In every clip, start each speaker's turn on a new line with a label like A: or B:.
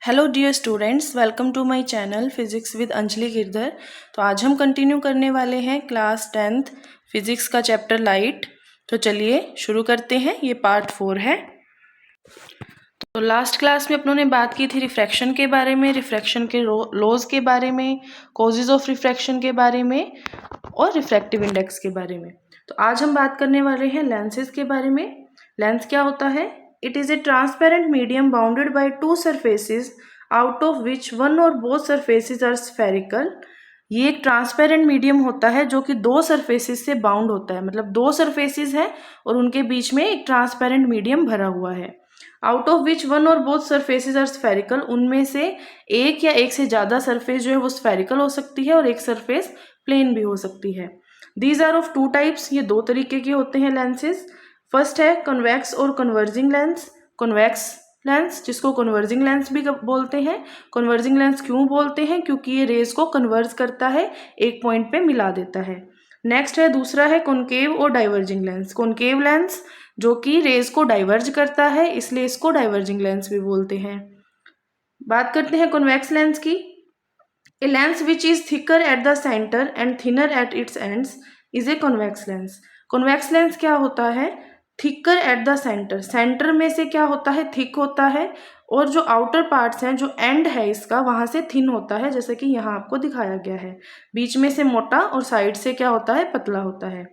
A: Hello dear students, welcome to my channel physics with Anjali Girdhar. तो आज हम कंटिन्यू करने वाले हैं क्लास 10th फिजिक्स का चैप्टर लाइट। तो चलिए शुरू करते हैं। ये पार्ट 4 है। तो लास्ट क्लास में अपनों ने बात की थी रिफ्रैक्शन के बारे में, रिफ्रैक्शन के लॉज के बारे में, कॉजेज ऑफ रिफ्रैक्शन के बारे में और रिफ्रैक्टिव इंडेक्स के बारे में। तो आज हम बात करने वाले हैं लेंसेज के बारे में। लेंस क्या होता है? It is a transparent medium bounded by two surfaces out of which one or both surfaces are spherical। ये एक ट्रांसपेरेंट मीडियम होता है जो कि दो सरफेसेस से बाउंड होता है, मतलब दो सरफेसेस है और उनके बीच में एक ट्रांसपेरेंट मीडियम भरा हुआ है। आउट ऑफ विच वन और बोथ सरफेसेस आर स्फेरिकल, उनमें से एक या एक से ज़्यादा सरफेस जो है वो स्फेरिकल हो सकती है और एक सरफेस प्लेन भी हो सकती है। These are of two types, ये दो तरीके के होते हैं लेंसेज। फर्स्ट है कन्वेक्स और कन्वर्जिंग लेंस। कन्वेक्स लेंस जिसको कन्वर्जिंग लेंस भी बोलते हैं। कन्वर्जिंग लेंस क्यों बोलते हैं? क्योंकि ये रेज को कन्वर्ज करता है, एक पॉइंट पे मिला देता है। नेक्स्ट है दूसरा है कॉनकेव और डाइवर्जिंग लेंस। कॉनकेव लेंस जो कि रेज को डाइवर्ज करता है, इसलिए इसको डाइवर्जिंग लेंस भी बोलते हैं। बात करते हैं कॉन्वेक्स लेंस की। A lens which is thicker at the centre and thinner at its ends is a convex lens. Convex lens क्या होता है? Thicker at the centre, centre में से क्या होता है? थिक होता है, और जो आउटर पार्ट्स हैं, जो एंड है इसका, वहां से थिन होता है, जैसे कि यहाँ आपको दिखाया गया है। बीच में से मोटा और साइड से क्या होता है? पतला होता है।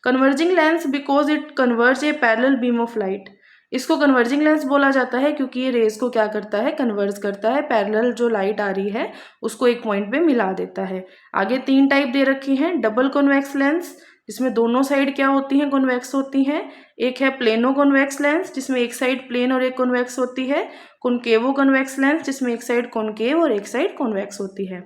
A: Converging lens because it converge A parallel beam of light. इसको कन्वर्जिंग लेंस बोला जाता है क्योंकि ये रेज को क्या करता है? कन्वर्ज करता है, पैरेलल जो लाइट आ रही है उसको एक पॉइंट पे मिला देता है। आगे तीन टाइप दे रखी हैं। डबल कॉन्वेक्स लेंस जिसमें दोनों साइड क्या होती हैं? कॉन्वेक्स होती हैं। एक है प्लेनो कॉन्वेक्स लेंस जिसमें एक साइड प्लेन और एक कॉन्वेक्स होती है। कॉनकेवो कॉन्वेक्स लेंस जिसमें एक साइड कॉनकेव और एक साइड कॉन्वेक्स होती है।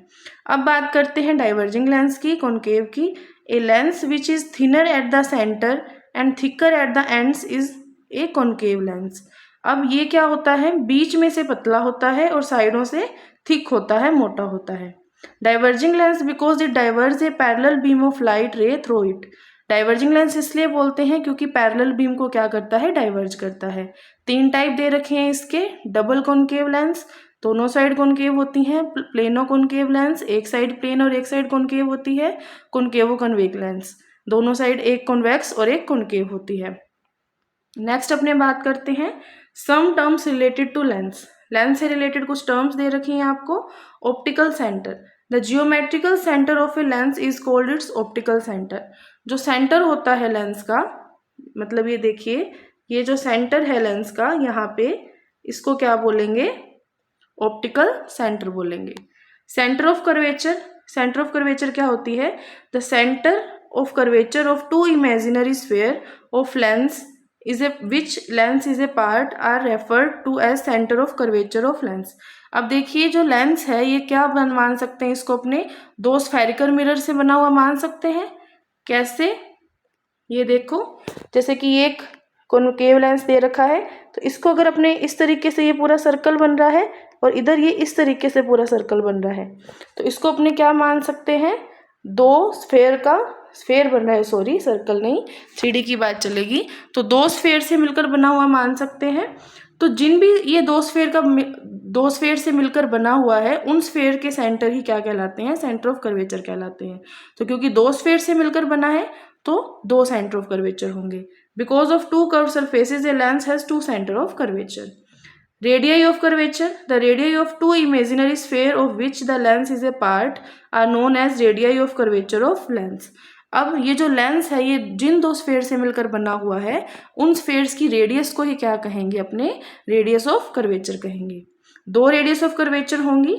A: अब बात करते हैं डाइवर्जिंग लेंस की, कॉनकेव की। A lens which is thinner at the centre and thicker at the ends is a concave lens. अब ये क्या होता है? बीच में से पतला होता है और साइडों से थिक होता है, मोटा होता है। Diverging lens because it diverge A parallel beam of light रे थ्रू इट। डाइवर्जिंग लेंस इसलिए बोलते हैं क्योंकि पैरेलल बीम को क्या करता है? डाइवर्ज करता है। तीन टाइप दे रखे हैं इसके। डबल कॉनकेव लेंस, दोनों साइड कॉनकेव होती हैं। प्लेनो कॉनकेव लेंस, एक साइड प्लेन और एक साइड कॉनकेव होती है। कॉनकेवो कॉन्वेक्स लेंस, दोनों साइड एक कॉन्वेक्स और एक कॉनकेव होती है। नेक्स्ट अपने बात करते हैं some terms related to lens. Lens से रिलेटेड कुछ टर्म्स दे रखी हैं आपको। Optical centre, the geometrical centre of a lens is called its optical centre. जो सेंटर होता है लेंस का, मतलब ये देखिए, ये जो सेंटर है लेंस का, यहाँ पे इसको क्या बोलेंगे? ऑप्टिकल सेंटर बोलेंगे। Centre of curvature, centre of curvature क्या होती है? The centre of curvature of two imaginary sphere of lens is a which lens is a part are referred to as center of curvature of lens। अब देखिए जो lens है ये क्या मान सकते हैं? इसको अपने दो स्फेरिकल मिरर से बना हुआ मान सकते हैं। कैसे? ये देखो, जैसे कि एक कॉनकेव लेंस दे रखा है, तो इसको अगर अपने इस तरीके से, ये पूरा सर्कल बन रहा है और इधर ये इस तरीके से पूरा सर्कल बन रहा है, तो इसको अपने क्या मान सकते हैं? दो स्फेयर का, स्फेयर बन रहा है, सॉरी सर्कल नहीं, 3D की बात चलेगी, तो दो स्फेयर से मिलकर बना हुआ मान सकते हैं। तो जिन भी ये दो स्फेयर से मिलकर बना हुआ है, उन स्फेयर के सेंटर ही क्या कहलाते हैं? सेंटर ऑफ कर्वेचर कहलाते हैं। तो क्योंकि दो स्फेयर से मिलकर बना है तो दो सेंटर ऑफ कर्वेचर होंगे। Because of two curve surfaces a lens has two centre of curvature. Radii of curvature, the radii of two imaginary sphere of which the lens is a part are known as radii of curvature of lens। अब ये जो lens है ये जिन दो sphere से मिलकर बना हुआ है, उन स्फेयर्स की रेडियस को ही क्या कहेंगे? अपने रेडियस ऑफ कर्वेचर कहेंगे। दो रेडियस ऑफ कर्वेचर होंगी।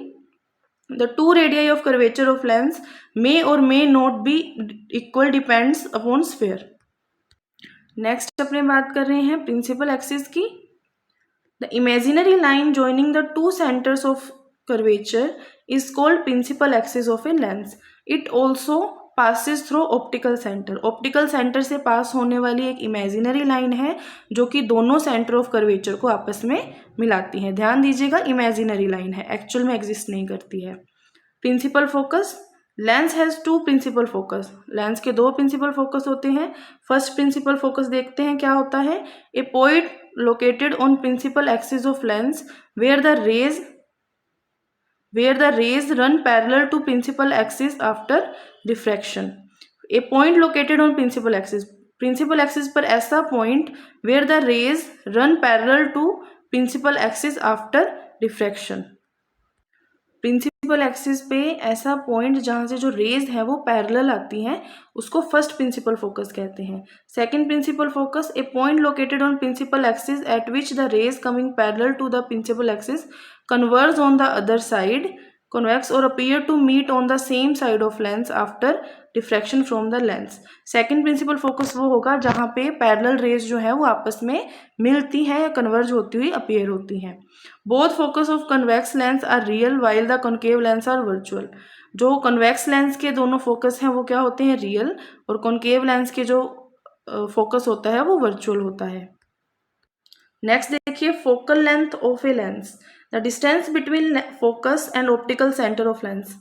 A: The two radii of curvature of lens may और may not be equal, depends upon sphere. Next अपने बात कर रहे हैं प्रिंसिपल एक्सिस की। The imaginary line joining the two centers of curvature is called principal axis of a lens. It also passes through optical center. Optical center से पास होने वाली एक imaginary line है जो कि दोनों center of curvature को आपस में मिलाती है। ध्यान दीजिएगा, imaginary line है, actual में exist नहीं करती है। Principal focus, lens has two principal focus. Lens के दो प्रिंसिपल फोकस होते हैं। फर्स्ट प्रिंसिपल फोकस देखते हैं क्या होता है। A point located on principal axis of lens where the rays where the rays run parallel to principal axis after diffraction. A point located on principal axis पर ऐसा point where the rays run parallel to principal axis after diffraction. Principal axis पे ऐसा point जहाँ से जो raise है वो parallel आती हैं उसको फर्स्ट प्रिंसिपल फोकस कहते हैं. Second principal focus, a point located on principal axis at which the rays coming parallel to the principal axis converge on the other side, convex or appear to meet on the same side of lens after diffraction from the lens. Second principal focus वो होगा जहाँ पे parallel raise जो है वो आपस में मिलती हैं या कन्वर्ज होती हुई अपीयर होती हैं. Both focus of convex lens are real while the concave lens are virtual. जो कन्वेक्स लेंस के दोनों फोकस हैं वो क्या होते हैं, रियल, और कॉन्केव लेंस के जो फोकस होता है वो वर्चुअल होता है. नेक्स्ट देखिए, focal length of a lens, the distance between focus and optical centre of lens.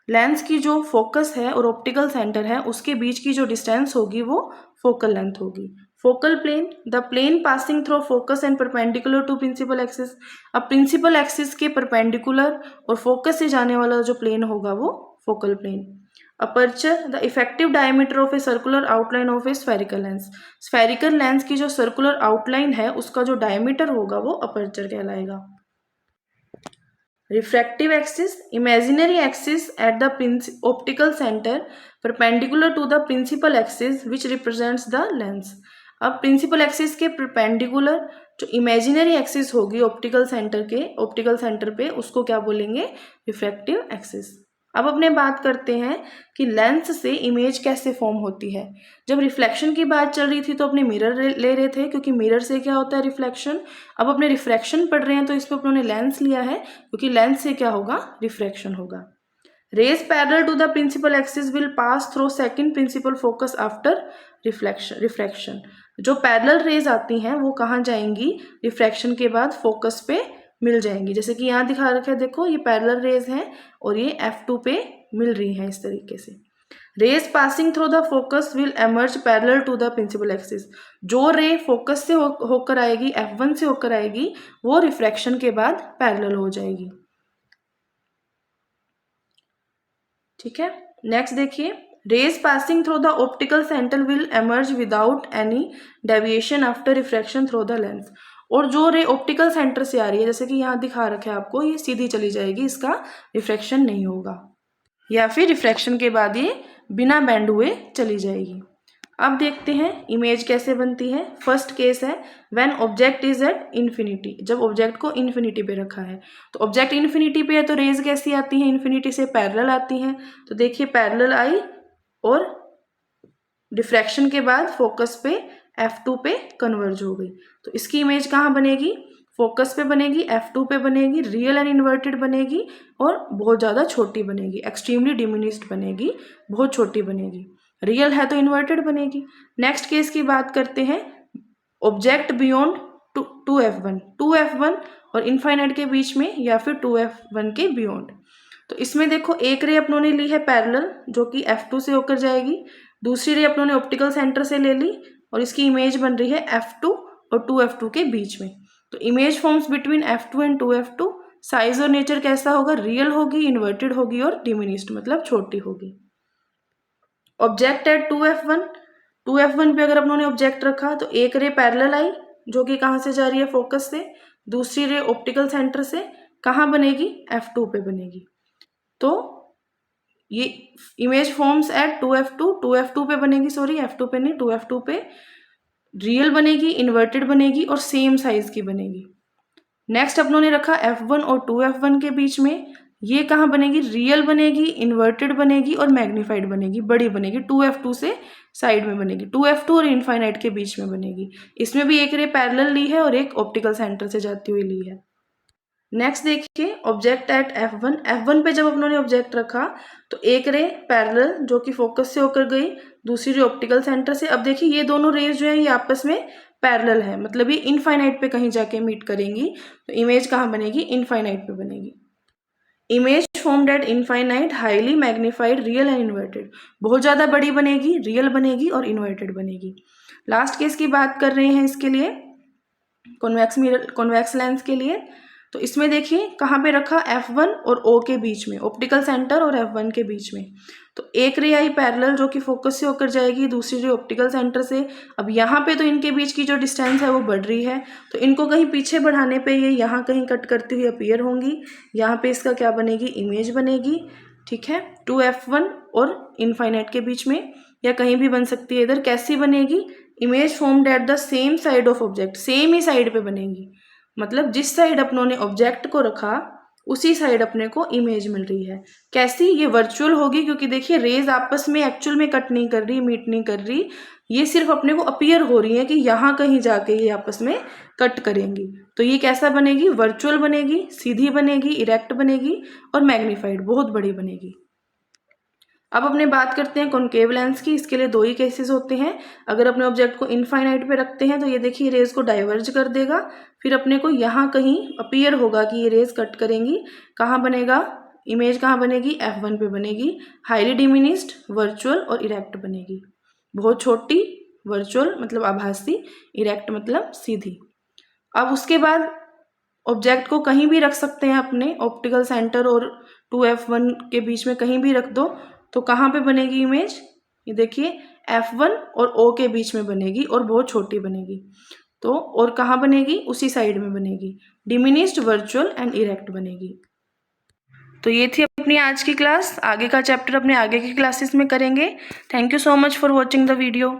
A: Lens की जो फोकस है और ऑप्टिकल सेंटर है उसके बीच की जो डिस्टेंस होगी वो फोकल लेंथ होगी. Focal plane, the plane passing through focus and perpendicular to principal axis. अब प्रिंसिपल एक्सिस के परपेंडिकुलर और फोकस से जाने वाला जो प्लेन होगा वो focal plane. Aperture, the effective diameter of a circular outline of a spherical lens. Spherical lens की जो सर्कुलर आउटलाइन है उसका जो डायमीटर होगा वो अपर्चर कहलाएगा. Refractive axis, imaginary axis at the optical centre perpendicular to the principal axis which represents the lens. अब principal axis के परपेंडिकुलर जो इमेजिनरी एक्सिस होगी ऑप्टिकल सेंटर पे उसको क्या बोलेंगे, रिफ्रैक्टिव एक्सिस. अब अपने बात करते हैं कि लेंस से इमेज कैसे फॉर्म होती है. जब रिफ्लेक्शन की बात चल रही थी तो अपने मिरर ले रहे थे क्योंकि मिरर से क्या होता है, रिफ्लेक्शन. अब अपने रिफ्रैक्शन पढ़ रहे हैं तो इसमें अपनों ने लेंस लिया है क्योंकि लेंस से क्या होगा, रिफ्रैक्शन होगा. Rays parallel to the principal axis will pass through second principal focus after refraction. जो पैरेलल रेज आती हैं वो कहाँ जाएंगी, रिफ्रैक्शन के बाद फोकस पे मिल जाएंगी. जैसे कि यहाँ दिखा रखा है, देखो ये पैरेलल रेज हैं और ये F2 पे मिल रही हैं इस तरीके से. Rays passing through the focus will emerge parallel to the principal axis. जो रे फोकस से होकर आएगी, F1 से होकर आएगी, वो रिफ्रैक्शन के बाद पैरेलल हो जाएगी. ठीक है. नेक्स्ट देखिए, rays passing through the optical centre will emerge without any deviation after refraction through the lens. और जो रे ऑप्टिकल सेंटर से आ रही है, जैसे कि यहाँ दिखा रखा है आपको, ये सीधी चली जाएगी, इसका रिफ्रैक्शन नहीं होगा, या फिर रिफ्रैक्शन के बाद ये बिना बेंड हुए चली जाएगी. अब देखते हैं इमेज कैसे बनती है. फर्स्ट केस है when object is at infinity. जब ऑब्जेक्ट को इन्फिनिटी पे रखा है, तो ऑब्जेक्ट इन्फिनिटी पे है तो रेज कैसी आती हैं, इन्फिनिटी से पैरेलल आती हैं. तो देखिए पैरेलल आई और डिफ्रैक्शन के बाद फोकस पे F2 पे कन्वर्ज हो गई. तो इसकी इमेज कहाँ बनेगी, फोकस पे बनेगी, F2 पे बनेगी, रियल एंड इन्वर्टेड बनेगी और बहुत ज़्यादा छोटी बनेगी, एक्सट्रीमली डिमिनिस्ड बनेगी, बहुत छोटी बनेगी. रियल है तो इन्वर्टेड बनेगी. नेक्स्ट केस की बात करते हैं, ऑब्जेक्ट बियॉन्ड 2F1 और इनफाइनाइट के बीच में, या फिर 2F1 के बियॉन्ड. तो इसमें देखो एक रे अपनों ने ली है पैरेलल जो कि F2 से होकर जाएगी, दूसरी रे अपनों ने ऑप्टिकल सेंटर से ले ली और इसकी इमेज बन रही है F2 और 2F2 के बीच में. तो image forms between F2 and 2F2. Size और नेचर कैसा होगा, रियल होगी, इन्वर्टेड होगी और डिमिनिस्ड मतलब छोटी होगी. ऑब्जेक्ट एट 2F1 पे अगर अपनों ने ऑब्जेक्ट रखा तो एक रे पैरेलल आई जो कि कहाँ से जा रही है, फोकस से, दूसरी रे ऑप्टिकल सेंटर से, कहाँ बनेगी, F2 पे बनेगी. तो ये इमेज फॉर्म्स एट 2F2 पे बनेगी, सॉरी F2 पे नहीं, 2F2 पे रियल बनेगी, इन्वर्टेड बनेगी और सेम साइज की बनेगी. नेक्स्ट अपनों ने रखा F1 और 2F1 के बीच में, ये कहाँ बनेगी, रियल बनेगी, इन्वर्टेड बनेगी और मैग्नीफाइड बनेगी, बड़ी बनेगी, 2F2 से साइड में बनेगी, 2F2 और इनफाइनाइट के बीच में बनेगी. इसमें भी एक रे पैरेलल ली है और एक ऑप्टिकल सेंटर से जाती हुई ली है. नेक्स्ट देखिए, ऑब्जेक्ट एट F1 पे जब अपनों ने ऑब्जेक्ट रखा तो एक रे पैरेलल जो कि फोकस से होकर गई, दूसरी रे ऑप्टिकल सेंटर से. अब देखिए ये दोनों रेज जो है ये आपस में पैरेलल है, मतलब ये इनफाइनाइट पे कहीं जाके मीट करेंगी. तो इमेज कहाँ बनेगी, इनफाइनाइट पे बनेगी. Image formed at infinite highly magnified real and inverted. बहुत ज़्यादा बड़ी बनेगी, रियल बनेगी और इन्वर्टेड बनेगी. लास्ट केस की बात कर रहे हैं इसके लिए, कॉन्वेक्स लेंस के लिए. तो इसमें देखिए कहाँ पे रखा, F1 और O के बीच में, ऑप्टिकल सेंटर और F1 के बीच में। तो एक रे आई पैरेलल जो कि फोकस से होकर जाएगी, दूसरी रे ऑप्टिकल सेंटर से। अब यहाँ पे तो इनके बीच की जो डिस्टेंस है वो बढ़ रही है, तो इनको कहीं पीछे बढ़ाने पे ये यहाँ कहीं कट करती हुई अपीयर होंगी। यहाँ पे इसका क्या बनेगी, इमेज बनेगी, ठीक है, 2F1 और इनफाइनाइट के बीच में, या कहीं भी बन सकती है इधर। कैसी बनेगी, image formed at the same side of object, same he side पे बनेगी, मतलब जिस साइड अपनों ने ऑब्जेक्ट को रखा उसी साइड अपने को इमेज मिल रही है। कैसी, ये वर्चुअल होगी, क्योंकि देखिए रेज आपस में एक्चुअल में कट नहीं कर रही, मीट नहीं कर रही, ये सिर्फ अपने को अपीयर हो रही है कि यहाँ कहीं जाके ये आपस में कट करेंगी। तो ये कैसा बनेगी, वर्चुअल बनेगी, सीधी बनेगी, इरेक्ट बनेगी और मैग्नीफाइड, बहुत बड़ी बनेगी। अब अपने बात करते हैं कॉनकेव लेंस की। इसके लिए दो ही केसेस होते हैं। अगर अपने ऑब्जेक्ट को इनफाइनाइट पे रखते हैं तो ये देखिए रेज को डाइवर्ज कर देगा, फिर अपने को यहाँ कहीं अपीयर होगा कि ये रेज कट करेंगी। कहाँ बनेगा, इमेज कहाँ बनेगी, F1 पे बनेगी। हाईली डिमिनिस्ड, वर्चुअल और इरेक्ट बनेगी। बहुत छोटी, वर्चुअल मतलब आभासी, इरेक्ट मतलब सीधी। अब उसके बाद ऑब्जेक्ट को कहीं भी रख सकते हैं, अपने ऑप्टिकल सेंटर और 2F1 के बीच में कहीं भी रख दो, तो कहाँ पे बनेगी इमेज, ये देखिए F1 और O के बीच में बनेगी और बहुत छोटी बनेगी। तो और कहाँ बनेगी, उसी साइड में बनेगी, डिमिनिस्ड, वर्चुअल एंड इरेक्ट बनेगी। तो ये थी अपनी आज की क्लास। आगे का चैप्टर अपने आगे की क्लासेस में करेंगे। Thank you so much for watching the video.